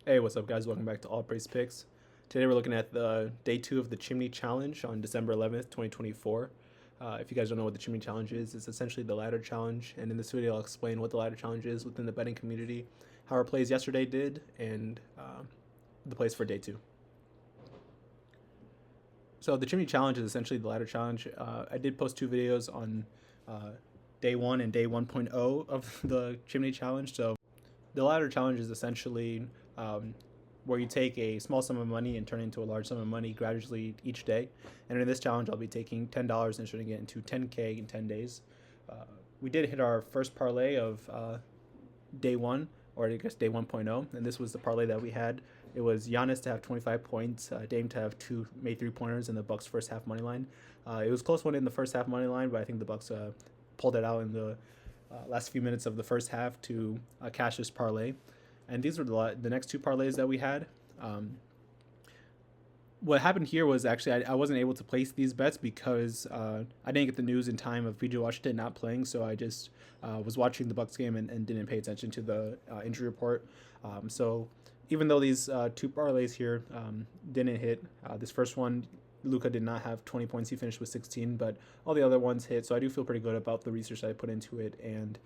Hey, what's up, guys? Welcome back to All Praise Picks. Today we're looking at the day 2 of the Chimney Challenge on December 11th, 2024. If you guys don't know what the Chimney Challenge is, it's essentially the ladder challenge. And in this video, I'll explain what the ladder challenge is within the betting community, how our plays yesterday did, and the plays for day 2. So the Chimney Challenge is essentially the ladder challenge. I did post 2 videos on day 1 and day 1.0 of the Chimney Challenge. So the ladder challenge is essentially where you take a small sum of money and turn it into a large sum of money gradually each day. And in this challenge, I'll be taking $10 and turning it into 10K in 10 days. We did hit our first parlay of day 1, or I guess day 1.0, and this was the parlay that we had. It was Giannis to have 25 points, Dame to have 2 made 3-pointers in the Bucks first half money line. It was a close one in the first half money line, but I think the Bucks pulled it out in the last few minutes of the first half to cash this parlay. And these were the next 2 parlays that we had. What happened here was actually I wasn't able to place these bets because I didn't get the news in time of PJ Washington not playing, so I just was watching the Bucks game and didn't pay attention to the injury report. So even though these 2 parlays here didn't hit, this first one, Luka did not have 20 points. He finished with 16, but all the other ones hit. So I do feel pretty good about the research that I put into it and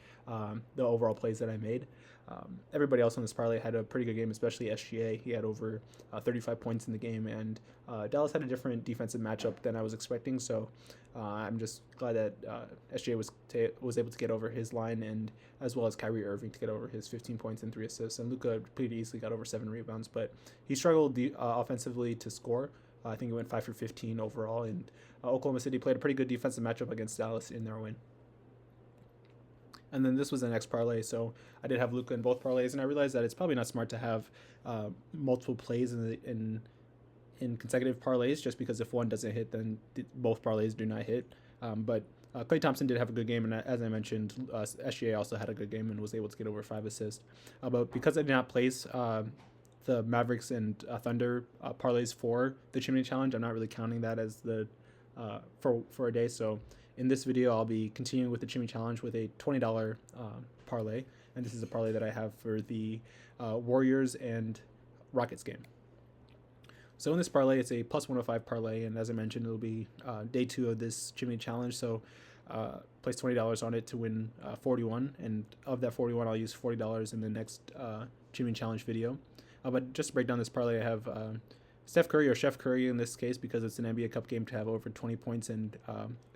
the overall plays that I made. Everybody else on this parlay had a pretty good game, especially SGA. He had over 35 points in the game, and Dallas had a different defensive matchup than I was expecting. So I'm just glad that SGA was able to get over his line, and as well as Kyrie Irving to get over his 15 points and 3 assists. And Luka pretty easily got over 7 rebounds, but he struggled offensively to score. I think it went 5 for 15 overall, and Oklahoma City played a pretty good defensive matchup against Dallas in their win. And then this was the next parlay, so I did have Luka in both parlays, and I realized that it's probably not smart to have multiple plays in consecutive parlays, just because if one doesn't hit, then both parlays do not hit. But Klay Thompson did have a good game, and as I mentioned, SGA also had a good game and was able to get over 5 assists. But because I did not place the Mavericks and Thunder parlays for the Chimney Challenge, I'm not really counting that as the for a day. So in this video, I'll be continuing with the Chimney Challenge with a $20 parlay, and this is a parlay that I have for the Warriors and Rockets game. So in this parlay, it's a plus 105 parlay, and as I mentioned, it'll be day 2 of this Chimney Challenge. So place $20 on it to win 41, and of that 41, I'll use $40 in the next Chimney Challenge video. But just to break down this parlay, I have Steph Curry, or Chef Curry in this case, because it's an NBA Cup game, to have over 20 points and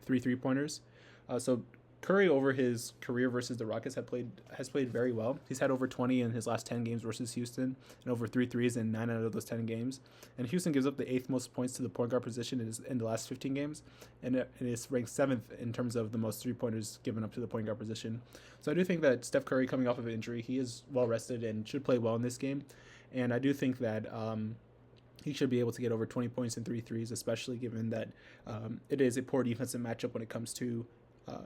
3 3-pointers. So Curry, over his career versus the Rockets, has played very well. He's had over 20 in his last 10 games versus Houston, and over 3 threes in 9 out of those 10 games. And Houston gives up the 8th most points to the point guard position in the last 15 games, and it is ranked 7th in terms of the most 3-pointers given up to the point guard position. So I do think that Steph Curry, coming off of an injury, he is well rested and should play well in this game. And I do think that he should be able to get over 20 points and 3 threes, especially given that it is a poor defensive matchup when it comes to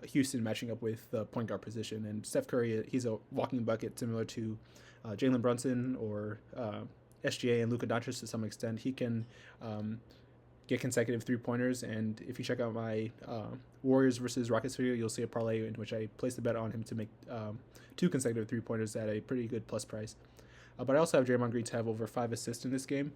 Houston matching up with the point guard position. And Steph Curry, he's a walking bucket, similar to Jalen Brunson or SGA and Luka Doncic to some extent. He can get consecutive 3-pointers, and if you check out my Warriors versus Rockets video, you'll see a parlay in which I placed a bet on him to make 2 consecutive 3-pointers at a pretty good plus price. But I also have Draymond Green to have over 5 assists in this game.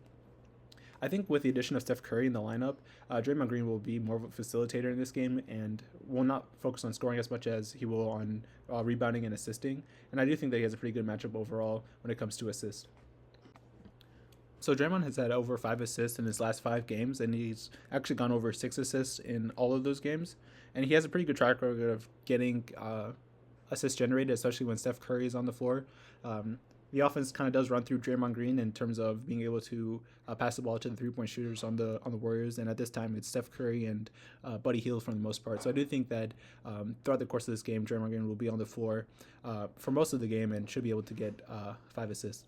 I think with the addition of Steph Curry in the lineup, Draymond Green will be more of a facilitator in this game and will not focus on scoring as much as he will on rebounding and assisting. And I do think that he has a pretty good matchup overall when it comes to assists. So Draymond has had over 5 assists in his last 5 games, and he's actually gone over 6 assists in all of those games. And he has a pretty good track record of getting assists generated, especially when Steph Curry is on the floor. The offense kind of does run through Draymond Green in terms of being able to pass the ball to the 3-point shooters on the Warriors, and at this time it's Steph Curry and Buddy Hield for the most part. So I do think that throughout the course of this game, Draymond Green will be on the floor for most of the game and should be able to get 5 assists.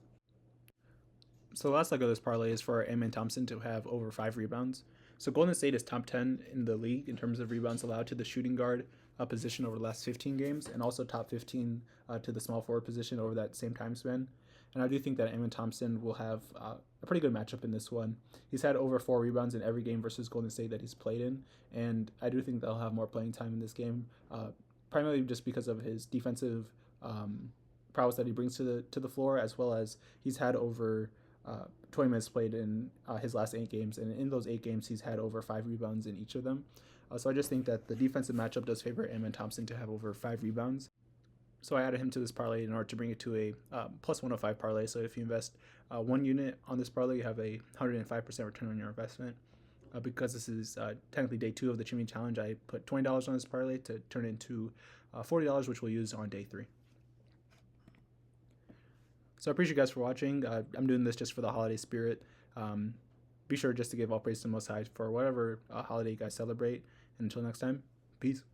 So the last leg of this parlay is for Amen Thompson to have over 5 rebounds. So Golden State is top 10 in the league in terms of rebounds allowed to the shooting guard position over the last 15 games, and also top 15 to the small forward position over that same time span. And I do think that Amen Thompson will have a pretty good matchup in this one. He's had over 4 rebounds in every game versus Golden State that he's played in, and I do think they'll have more playing time in this game, primarily just because of his defensive prowess that he brings to the floor, as well as he's had over 20 minutes played in his last 8 games, and in those 8 games, he's had over 5 rebounds in each of them. So I just think that the defensive matchup does favor Amen Thompson to have over 5 rebounds. So I added him to this parlay in order to bring it to a plus 105 parlay. So if you invest 1 unit on this parlay, you have a 105% return on your investment. Because this is technically day 2 of the Chimney Challenge, I put $20 on this parlay to turn it into $40, which we'll use on day 3. So I appreciate you guys for watching. I'm doing this just for the holiday spirit. Be sure just to give all praise to the Most High for whatever holiday you guys celebrate. And until next time, peace.